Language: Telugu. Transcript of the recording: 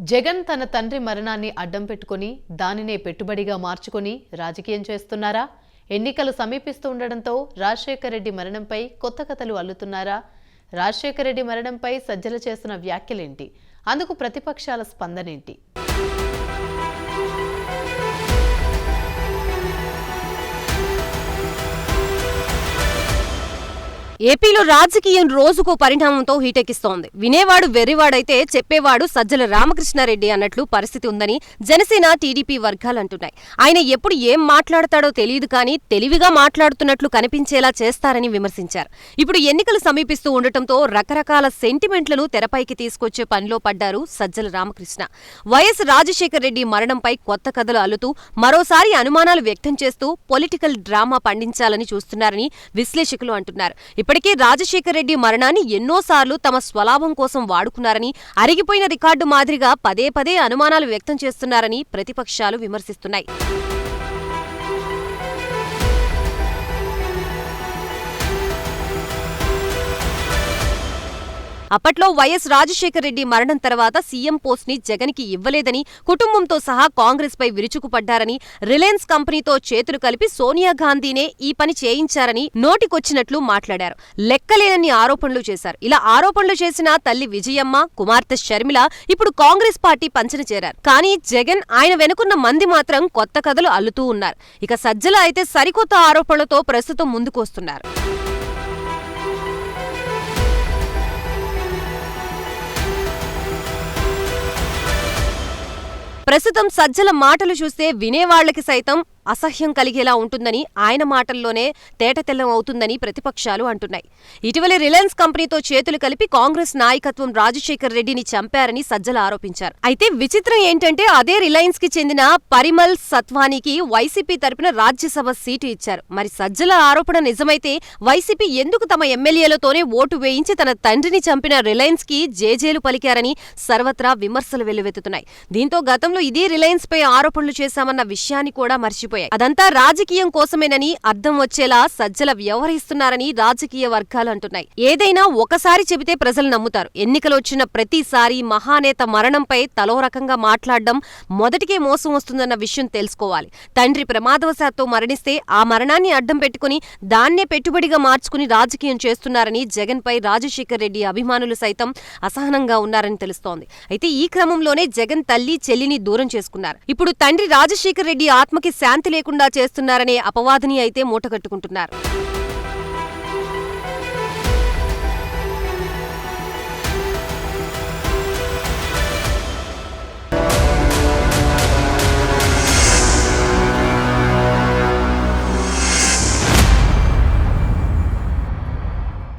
జగన్ తన తండ్రి మరణాన్ని అడ్డం పెట్టుకొని దానినే పెట్టుబడిగా మార్చుకొని రాజకీయం చేస్తున్నారా? ఎన్నికలు సమీపిస్తూ ఉండడంతో రాజశేఖర్ రెడ్డి మరణంపై కొత్త కథలు అల్లుతున్నారా? రాజశేఖర్ రెడ్డి మరణంపై సజ్జల చేస్తున్న వ్యాఖ్యలేంటి? అందుకు ప్రతిపక్షాల స్పందనేంటి? ఏపీలో రాజకీయం రోజుకో పరిణామంతో హీటెక్కిస్తోంది. వినేవాడు వెర్రివాడైతే చెప్పేవాడు సజ్జల రామకృష్ణారెడ్డి అన్నట్లు పరిస్థితి ఉందని జనసేన, టీడీపీ వర్గాలంటున్నాయి. ఆయన ఎప్పుడు ఏం మాట్లాడతాడో తెలియదు కానీ తెలివిగా మాట్లాడుతున్నట్లు కనిపించేలా చేస్తారని విమర్శించారు. ఇప్పుడు ఎన్నికలు సమీపిస్తూ ఉండటంతో రకరకాల సెంటిమెంట్లను తెరపైకి తీసుకొచ్చే పనిలో పడ్డారు సజ్జల రామకృష్ణ. వైఎస్ రాజశేఖర్ రెడ్డి మరణంపై కొత్త కథలు అల్లుతూ మరోసారి అనుమానాలు వ్యక్తం చేస్తూ పొలిటికల్ డ్రామా పండించాలని చూస్తున్నారని విశ్లేషకులు అంటున్నారు. ఇప్పటికే రాజశేఖర్ రెడ్డి మరణాన్ని ఎన్నోసార్లు తమ స్వలాభం కోసం వాడుకున్నారని, అరిగిపోయిన రికార్డు మాదిరిగా పదే పదే అనుమానాలు వ్యక్తం చేస్తున్నారని ప్రతిపక్షాలు విమర్శిస్తున్నాయి. అప్పట్లో వైఎస్ రాజశేఖర్ రెడ్డి మరణం తర్వాత సీఎం పోస్ట్ ని జగన్ కి ఇవ్వలేదని, కుటుంబంతో సహా కాంగ్రెస్ పై విరుచుకుపడ్డారని, రిలయన్స్ కంపెనీతో చేతులు కలిపి సోనియా గాంధీనే ఈ పని చేయించారని నోటికొచ్చినట్లు మాట్లాడారు. లెక్కలేనన్ని ఆరోపణలు చేశారు. ఇలా ఆరోపణలు చేసిన తల్లి విజయమ్మ, కుమార్తె షర్మిల ఇప్పుడు కాంగ్రెస్ పార్టీ పంచన చేరారు. కానీ జగన్, ఆయన వెనుకున్న మంది మాత్రం కొత్త కథలు అల్లుతూ ఉన్నారు. ఇక సజ్జల అయితే సరికొత్త ఆరోపణలతో ప్రస్తుతం ముందుకు వస్తున్నారు. ప్రస్తుతం సజ్జల మాటలు చూస్తే వినేవాళ్లకి సైతం అసహ్యం కలిగేలా ఉంటుందని, ఆయన మాటల్లోనే తేటతెల్లం అవుతుందని ప్రతిపక్షాలు అంటున్నాయి. ఇటీవలే రిలయన్స్ కంపెనీతో చేతులు కలిపి కాంగ్రెస్ నాయకత్వం రాజశేఖర్ రెడ్డిని చంపారని సజ్జల ఆరోపించారు. అయితే విచిత్రం ఏంటంటే అదే రిలయన్స్ కి చెందిన పరిమల్ సత్వానీకి వైసీపీ తరపున రాజ్యసభ సీటు ఇచ్చారు. మరి సజ్జల ఆరోపణ నిజమైతే వైసీపీ ఎందుకు తమ ఎమ్మెల్యేలతోనే ఓటు వేయించి తన తండ్రిని చంపిన రిలయన్స్ కి జేజేలు పలికారని సర్వత్రా విమర్శలు వెల్లువెత్తుతున్నాయి. దీంతో గతంలో ఇదే రిలయన్స్ పై ఆరోపణలు చేశామన్న విషయాన్ని కూడా మర్చిపోయారు. అదంతా రాజకీయం కోసమేనని అర్థం వచ్చేలా సజ్జల వ్యవహరిస్తున్నారని రాజకీయ వర్గాలు అంటున్నాయి. ఏదైనా ఒకసారి చెబితే ప్రజలు నమ్ముతారు. ఎన్నికలొచ్చిన ప్రతిసారి మహానేత మరణంపై తలో రకంగా మాట్లాడడం మొదటికే మోసం వస్తుందన్న విషయం తెలుసుకోవాలి. తండ్రి ప్రమాదవశాత్తు మరణిస్తే ఆ మరణాన్ని అడ్డం పెట్టుకుని దాన్నే పెట్టుబడిగా మార్చుకుని రాజకీయం చేస్తున్నారని జగన్ పై రాజశేఖర్ రెడ్డి అభిమానులు సైతం అసహనంగా ఉన్నారని తెలుస్తోంది. అయితే ఈ క్రమంలోనే జగన్ తల్లి, చెల్లిని దూరం చేసుకున్నారు. ఇప్పుడు తండ్రి రాజశేఖర్ రెడ్డి ఆత్మకి శాంతి లేకుండా చేస్తున్నారనే అపవాదుని అయితే మూటగట్టుకుంటున్నారు.